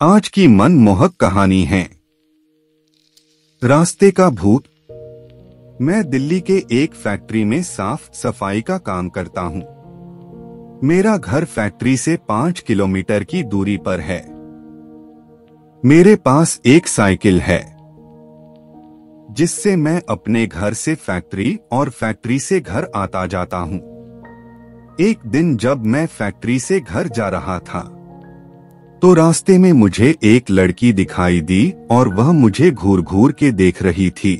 आज की मनमोहक कहानी है रास्ते का भूत। मैं दिल्ली के एक फैक्ट्री में साफ सफाई का काम करता हूँ। मेरा घर फैक्ट्री से 5 किलोमीटर की दूरी पर है। मेरे पास एक साइकिल है जिससे मैं अपने घर से फैक्ट्री और फैक्ट्री से घर आता जाता हूँ। एक दिन जब मैं फैक्ट्री से घर जा रहा था तो रास्ते में मुझे एक लड़की दिखाई दी और वह मुझे घूर घूर के देख रही थी।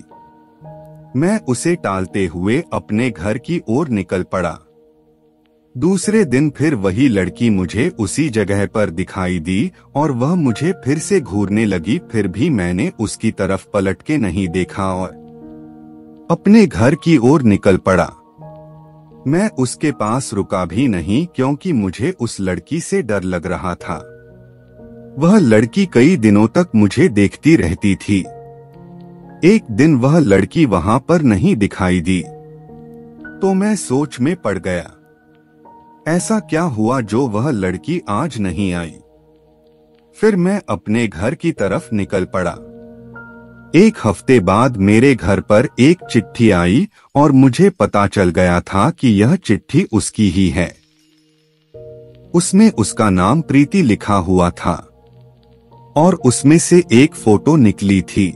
मैं उसे टालते हुए अपने घर की ओर निकल पड़ा। दूसरे दिन फिर वही लड़की मुझे उसी जगह पर दिखाई दी और वह मुझे फिर से घूरने लगी। फिर भी मैंने उसकी तरफ पलट के नहीं देखा और अपने घर की ओर निकल पड़ा। मैं उसके पास रुका भी नहीं क्योंकि मुझे उस लड़की से डर लग रहा था। वह लड़की कई दिनों तक मुझे देखती रहती थी। एक दिन वह लड़की वहां पर नहीं दिखाई दी तो मैं सोच में पड़ गया, ऐसा क्या हुआ जो वह लड़की आज नहीं आई। फिर मैं अपने घर की तरफ निकल पड़ा। एक हफ्ते बाद मेरे घर पर एक चिट्ठी आई और मुझे पता चल गया था कि यह चिट्ठी उसकी ही है। उसमें उसका नाम प्रीति लिखा हुआ था और उसमें से एक फोटो निकली थी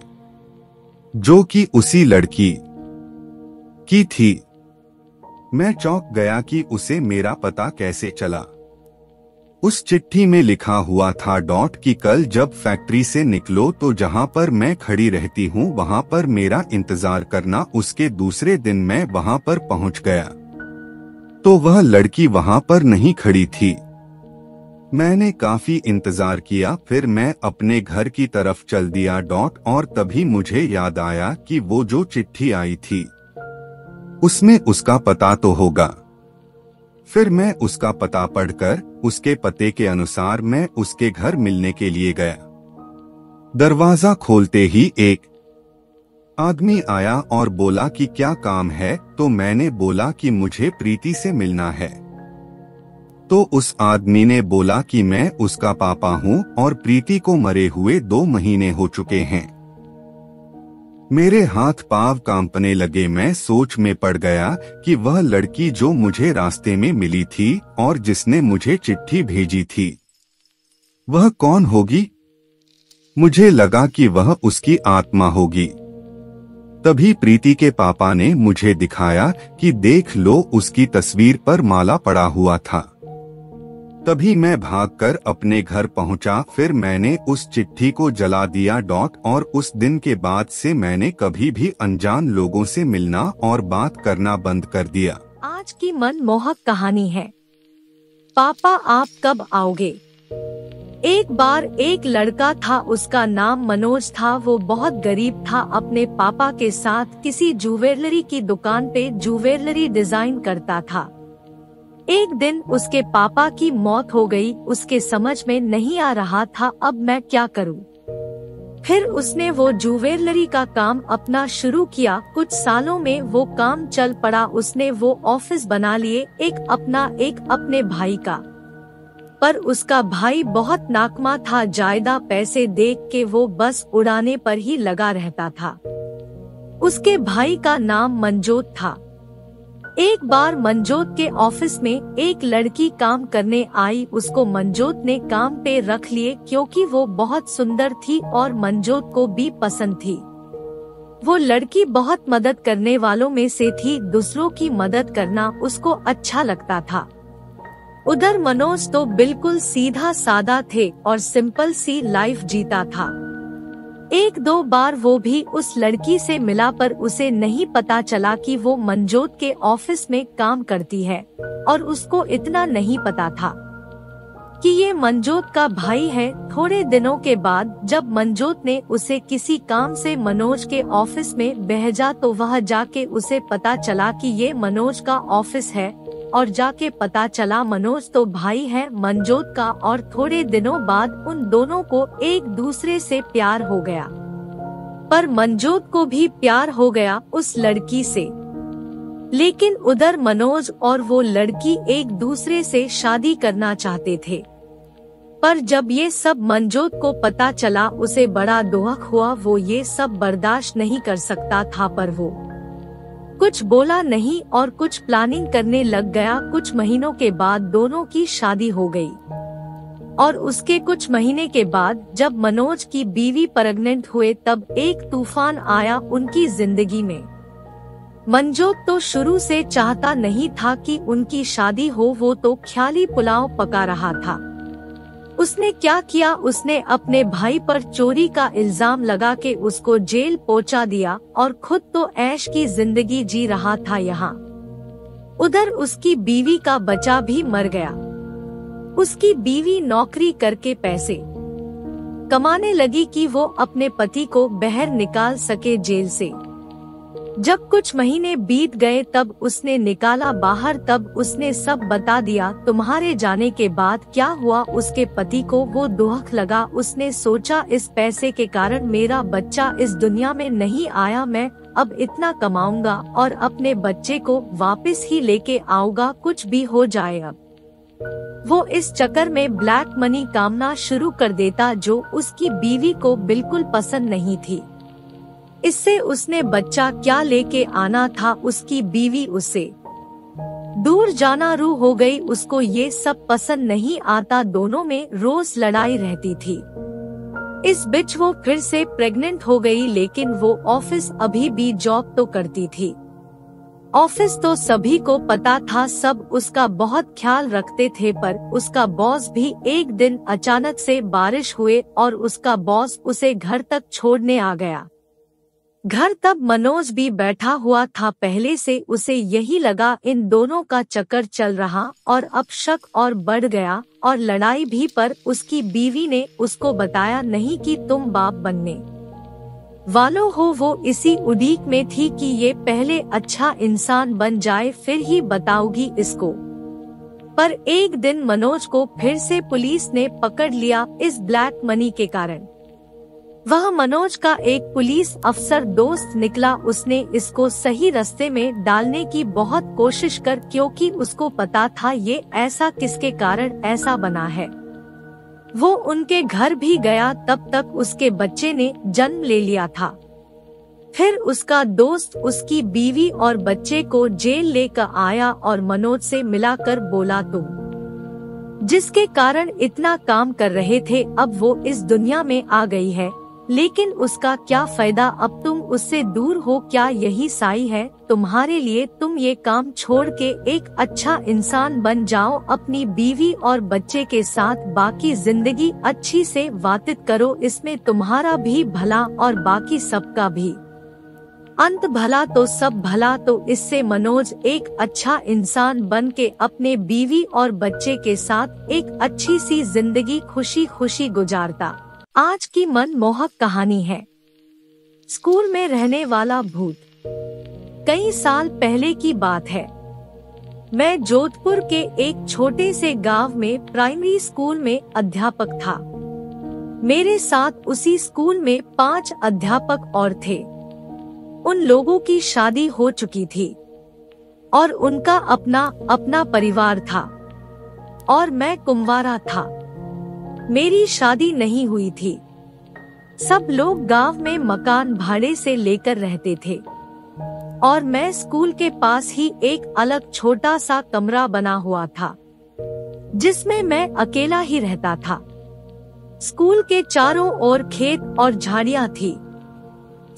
जो कि उसी लड़की की थी। मैं चौंक गया कि उसे मेरा पता कैसे चला। उस चिट्ठी में लिखा हुआ था कि कल जब फैक्ट्री से निकलो तो जहां पर मैं खड़ी रहती हूं वहां पर मेरा इंतजार करना। उसके दूसरे दिन मैं वहां पर पहुंच गया तो वह लड़की वहां पर नहीं खड़ी थी। मैंने काफी इंतजार किया। फिर मैं अपने घर की तरफ चल दिया और तभी मुझे याद आया कि वो जो चिट्ठी आई थी उसमें उसका पता तो होगा। फिर मैं उसका पता पढ़कर उसके पते के अनुसार मैं उसके घर मिलने के लिए गया। दरवाजा खोलते ही एक आदमी आया और बोला कि क्या काम है। तो मैंने बोला कि मुझे प्रीति से मिलना है। तो उस आदमी ने बोला कि मैं उसका पापा हूँ और प्रीति को मरे हुए 2 महीने हो चुके हैं। मेरे हाथ पांव कांपने लगे। मैं सोच में पड़ गया कि वह लड़की जो मुझे रास्ते में मिली थी और जिसने मुझे चिट्ठी भेजी थी वह कौन होगी। मुझे लगा कि वह उसकी आत्मा होगी। तभी प्रीति के पापा ने मुझे दिखाया कि देख लो, उसकी तस्वीर पर माला पड़ा हुआ था। तभी मैं भागकर अपने घर पहुंचा। फिर मैंने उस चिट्ठी को जला दिया और उस दिन के बाद से मैंने कभी भी अनजान लोगों से मिलना और बात करना बंद कर दिया। आज की मनमोहक कहानी है पापा आप कब आओगे। एक बार एक लड़का था, उसका नाम मनोज था। वो बहुत गरीब था। अपने पापा के साथ किसी ज्वेलरी की दुकान पे ज्वेलरी डिजाइन करता था। एक दिन उसके पापा की मौत हो गई। उसके समझ में नहीं आ रहा था अब मैं क्या करूं। फिर उसने वो ज्वेलरी का काम अपना शुरू किया। कुछ सालों में वो काम चल पड़ा। उसने वो ऑफिस बना लिए, एक अपना एक अपने भाई का। पर उसका भाई बहुत नाकमा था। ज्यादा पैसे देख के वो बस उड़ाने पर ही लगा रहता था। उसके भाई का नाम मंजोत था। एक बार मंजोत के ऑफिस में एक लड़की काम करने आई। उसको मंजोत ने काम पे रख लिए क्योंकि वो बहुत सुंदर थी और मंजोत को भी पसंद थी। वो लड़की बहुत मदद करने वालों में से थी। दूसरों की मदद करना उसको अच्छा लगता था। उधर मनोज तो बिल्कुल सीधा सादा थे और सिंपल सी लाइफ जीता था। 1-2 बार वो भी उस लड़की से मिला पर उसे नहीं पता चला कि वो मंजोत के ऑफिस में काम करती है और उसको इतना नहीं पता था कि ये मंजोत का भाई है। थोड़े दिनों के बाद जब मंजोत ने उसे किसी काम से मनोज के ऑफिस में भेजा तो वह जाके उसे पता चला कि ये मनोज का ऑफिस है और जाके पता चला मनोज तो भाई है मंजोत का। और थोड़े दिनों बाद उन दोनों को एक दूसरे से प्यार हो गया। पर मंजोत को भी प्यार हो गया उस लड़की से। लेकिन उधर मनोज और वो लड़की एक दूसरे से शादी करना चाहते थे। पर जब ये सब मनजोत को पता चला उसे बड़ा दुख हुआ। वो ये सब बर्दाश्त नहीं कर सकता था, पर वो कुछ बोला नहीं और कुछ प्लानिंग करने लग गया। कुछ महीनों के बाद दोनों की शादी हो गई और उसके कुछ महीने के बाद जब मनोज की बीवी प्रेग्नेंट हुए तब एक तूफान आया उनकी जिंदगी में। मनजोत तो शुरू से चाहता नहीं था कि उनकी शादी हो, वो तो ख्याली पुलाव पका रहा था। उसने क्या किया, उसने अपने भाई पर चोरी का इल्जाम लगा के उसको जेल पहुंचा दिया और खुद तो ऐश की जिंदगी जी रहा था यहाँ। उधर उसकी बीवी का बच्चा भी मर गया। उसकी बीवी नौकरी करके पैसे कमाने लगी कि वो अपने पति को बाहर निकाल सके जेल से। जब कुछ महीने बीत गए तब उसने निकाला बाहर, तब उसने सब बता दिया। तुम्हारे जाने के बाद क्या हुआ, उसके पति को वो दुख लगा। उसने सोचा इस पैसे के कारण मेरा बच्चा इस दुनिया में नहीं आया, मैं अब इतना कमाऊंगा और अपने बच्चे को वापस ही लेके आऊंगा, कुछ भी हो जाए। अब वो इस चक्कर में ब्लैक मनी कामना शुरू कर देता जो उसकी बीवी को बिल्कुल पसंद नहीं थी। इससे उसने बच्चा क्या लेके आना था, उसकी बीवी उससे दूर जाना रू हो गई। उसको ये सब पसंद नहीं आता, दोनों में रोज लड़ाई रहती थी। इस बीच वो फिर से प्रेग्नेंट हो गई, लेकिन वो ऑफिस अभी भी जॉब तो करती थी। ऑफिस तो सभी को पता था, सब उसका बहुत ख्याल रखते थे, पर उसका बॉस भी एक दिन अचानक से बारिश हुए और उसका बॉस उसे घर तक छोड़ने आ गया। घर तब मनोज भी बैठा हुआ था। पहले से उसे यही लगा इन दोनों का चक्कर चल रहा और अब शक और बढ़ गया और लड़ाई भी, पर उसकी बीवी ने उसको बताया नहीं कि तुम बाप बनने वालों हो। वो इसी उड़ीक में थी कि ये पहले अच्छा इंसान बन जाए फिर ही बताऊगी इसको। पर एक दिन मनोज को फिर से पुलिस ने पकड़ लिया इस ब्लैक मनी के कारण। वह मनोज का एक पुलिस अफसर दोस्त निकला। उसने इसको सही रास्ते में डालने की बहुत कोशिश कर, क्योंकि उसको पता था ये ऐसा किसके कारण ऐसा बना है। वो उनके घर भी गया, तब तक उसके बच्चे ने जन्म ले लिया था। फिर उसका दोस्त उसकी बीवी और बच्चे को जेल लेकर आया और मनोज से मिलाकर बोला तुम जिसके कारण इतना काम कर रहे थे अब वो इस दुनिया में आ गई है, लेकिन उसका क्या फायदा, अब तुम उससे दूर हो, क्या यही सही है तुम्हारे लिए? तुम ये काम छोड़ के एक अच्छा इंसान बन जाओ, अपनी बीवी और बच्चे के साथ बाकी जिंदगी अच्छी से व्यतीत करो, इसमें तुम्हारा भी भला और बाकी सबका भी अंत भला तो सब भला। तो इससे मनोज एक अच्छा इंसान बन के अपने बीवी और बच्चे के साथ एक अच्छी सी जिंदगी खुशी खुशी गुजारता। आज की मनमोहक कहानी है स्कूल में रहने वाला भूत। कई साल पहले की बात है। मैं जोधपुर के एक छोटे से गांव में प्राइमरी स्कूल में अध्यापक था। मेरे साथ उसी स्कूल में 5 अध्यापक और थे। उन लोगों की शादी हो चुकी थी और उनका अपना परिवार था और मैं कुंवारा था। मेरी शादी नहीं हुई थी। सब लोग गांव में मकान भाड़े से लेकर रहते थे और मैं स्कूल के पास ही एक अलग छोटा सा कमरा बना हुआ था जिसमें मैं अकेला ही रहता था। स्कूल के चारों ओर खेत और झाड़ियां थी।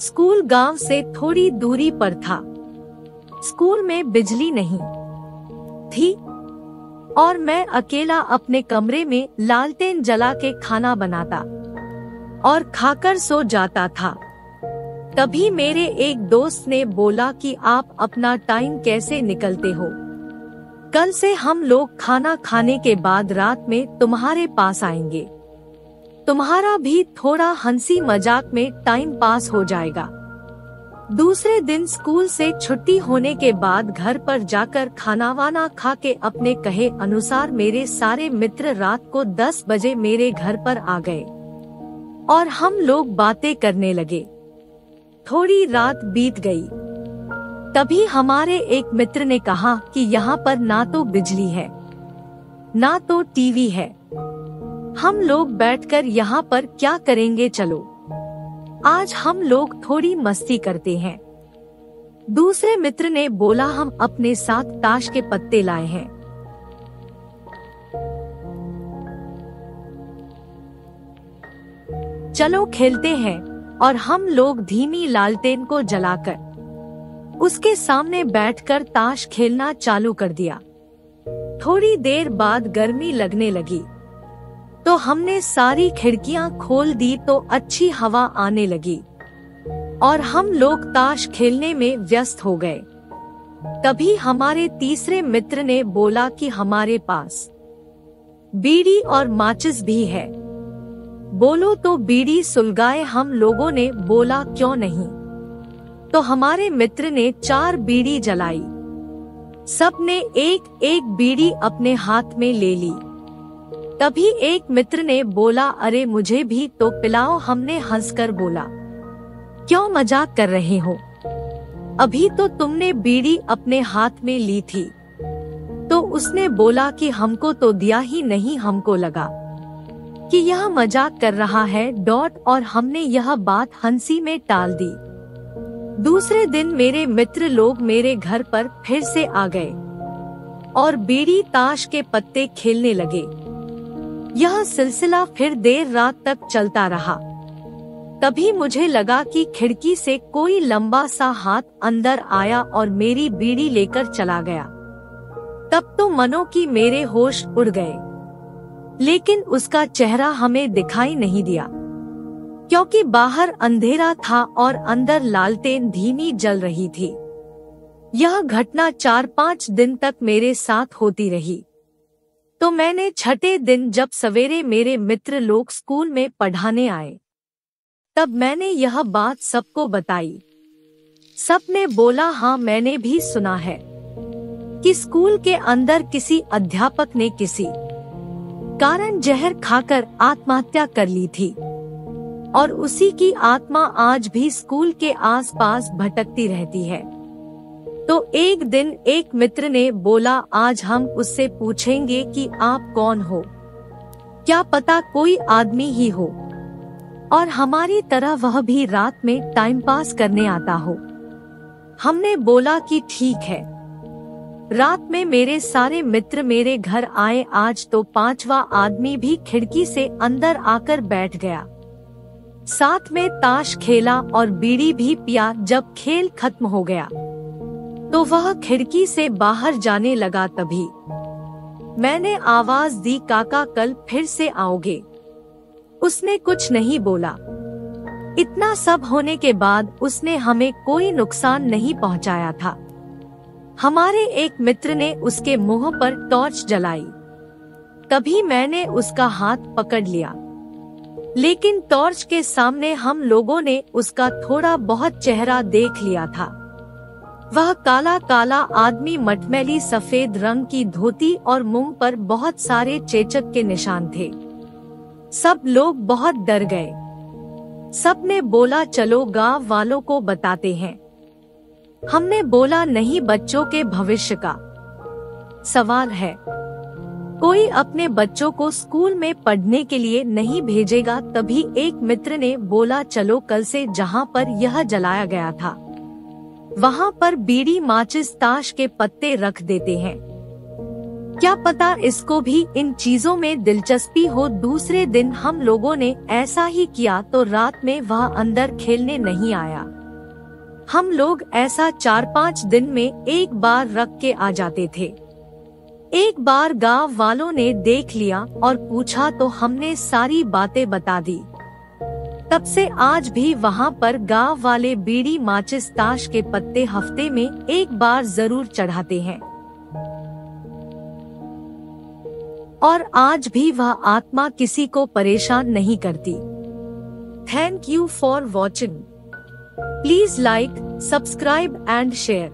स्कूल गांव से थोड़ी दूरी पर था। स्कूल में बिजली नहीं थी और मैं अकेला अपने कमरे में लालटेन जला के खाना बनाता और खाकर सो जाता था। तभी मेरे एक दोस्त ने बोला कि आप अपना टाइम कैसे निकलते हो? कल से हम लोग खाना खाने के बाद रात में तुम्हारे पास आएंगे। तुम्हारा भी थोड़ा हंसी मजाक में टाइम पास हो जाएगा। दूसरे दिन स्कूल से छुट्टी होने के बाद घर पर जाकर खाना वाना खा के अपने कहे अनुसार मेरे सारे मित्र रात को 10 बजे मेरे घर पर आ गए और हम लोग बातें करने लगे। थोड़ी रात बीत गई। तभी हमारे एक मित्र ने कहा कि यहाँ पर ना तो बिजली है ना तो टीवी है। हम लोग बैठकर यहाँ पर क्या करेंगे, चलो आज हम लोग थोड़ी मस्ती करते हैं। दूसरे मित्र ने बोला, हम अपने साथ ताश के पत्ते लाए हैं। चलो खेलते हैं। और हम लोग धीमी लालटेन को जलाकर उसके सामने बैठकर ताश खेलना चालू कर दिया। थोड़ी देर बाद गर्मी लगने लगी तो हमने सारी खिड़कियां खोल दी तो अच्छी हवा आने लगी और हम लोग ताश खेलने में व्यस्त हो गए। तभी हमारे तीसरे मित्र ने बोला कि हमारे पास बीड़ी और माचिस भी है, बोलो तो बीड़ी सुलगाए। हम लोगों ने बोला क्यों नहीं, तो हमारे मित्र ने 4 बीड़ी जलाई। सबने एक एक बीड़ी अपने हाथ में ले ली। तभी एक मित्र ने बोला, अरे मुझे भी तो पिलाओ। हमने हंसकर बोला, क्यों मजाक कर रहे हो, अभी तो तुमने बीड़ी अपने हाथ में ली थी। तो उसने बोला कि हमको तो दिया ही नहीं, हमको लगा कि यह मजाक कर रहा है। और हमने यह बात हंसी में टाल दी। दूसरे दिन मेरे मित्र लोग मेरे घर पर फिर से आ गए और बीड़ी ताश के पत्ते खेलने लगे। यह सिलसिला फिर देर रात तक चलता रहा। तभी मुझे लगा कि खिड़की से कोई लंबा सा हाथ अंदर आया और मेरी बीड़ी लेकर चला गया। तब तो मनो कि मेरे होश उड़ गए, लेकिन उसका चेहरा हमें दिखाई नहीं दिया क्योंकि बाहर अंधेरा था और अंदर लालटेन धीमी जल रही थी। यह घटना 4-5 दिन तक मेरे साथ होती रही। तो मैंने छठे दिन जब सवेरे मेरे मित्र लोग स्कूल में पढ़ाने आए, तब मैंने यह बात सबको बताई। सबने बोला, हाँ मैंने भी सुना है कि स्कूल के अंदर किसी अध्यापक ने किसी कारण जहर खाकर आत्महत्या कर ली थी और उसी की आत्मा आज भी स्कूल के आसपास भटकती रहती है। तो एक दिन एक मित्र ने बोला, आज हम उससे पूछेंगे कि आप कौन हो, क्या पता कोई आदमी ही हो और हमारी तरह वह भी रात में टाइम पास करने आता हो। हमने बोला कि ठीक है। रात में मेरे सारे मित्र मेरे घर आए। आज तो 5वां आदमी भी खिड़की से अंदर आकर बैठ गया। साथ में ताश खेला और बीड़ी भी पिया। जब खेल खत्म हो गया तो वह खिड़की से बाहर जाने लगा। तभी मैंने आवाज दी, काका कल फिर से आओगे? उसने कुछ नहीं बोला। इतना सब होने के बाद उसने हमें कोई नुकसान नहीं पहुंचाया था। हमारे एक मित्र ने उसके मुंह पर टॉर्च जलाई। तभी मैंने उसका हाथ पकड़ लिया, लेकिन टॉर्च के सामने हम लोगों ने उसका थोड़ा बहुत चेहरा देख लिया था। वह काला काला आदमी, मटमैली सफेद रंग की धोती और मुंह पर बहुत सारे चेचक के निशान थे। सब लोग बहुत डर गए। सबने बोला, चलो गांव वालों को बताते हैं। हमने बोला, नहीं, बच्चों के भविष्य का सवाल है, कोई अपने बच्चों को स्कूल में पढ़ने के लिए नहीं भेजेगा। तभी एक मित्र ने बोला, चलो कल से जहाँ पर यह जलाया गया था वहाँ पर बीड़ी माचिस ताश के पत्ते रख देते हैं, क्या पता इसको भी इन चीजों में दिलचस्पी हो। दूसरे दिन हम लोगों ने ऐसा ही किया तो रात में वह अंदर खेलने नहीं आया। हम लोग ऐसा 4-5 दिन में एक बार रख के आ जाते थे। एक बार गांव वालों ने देख लिया और पूछा तो हमने सारी बातें बता दी। तब से आज भी वहाँ पर गांव वाले बीड़ी माचिस ताश के पत्ते हफ्ते में एक बार जरूर चढ़ाते हैं और आज भी वह आत्मा किसी को परेशान नहीं करती। Thank you for watching. Please like, subscribe and share.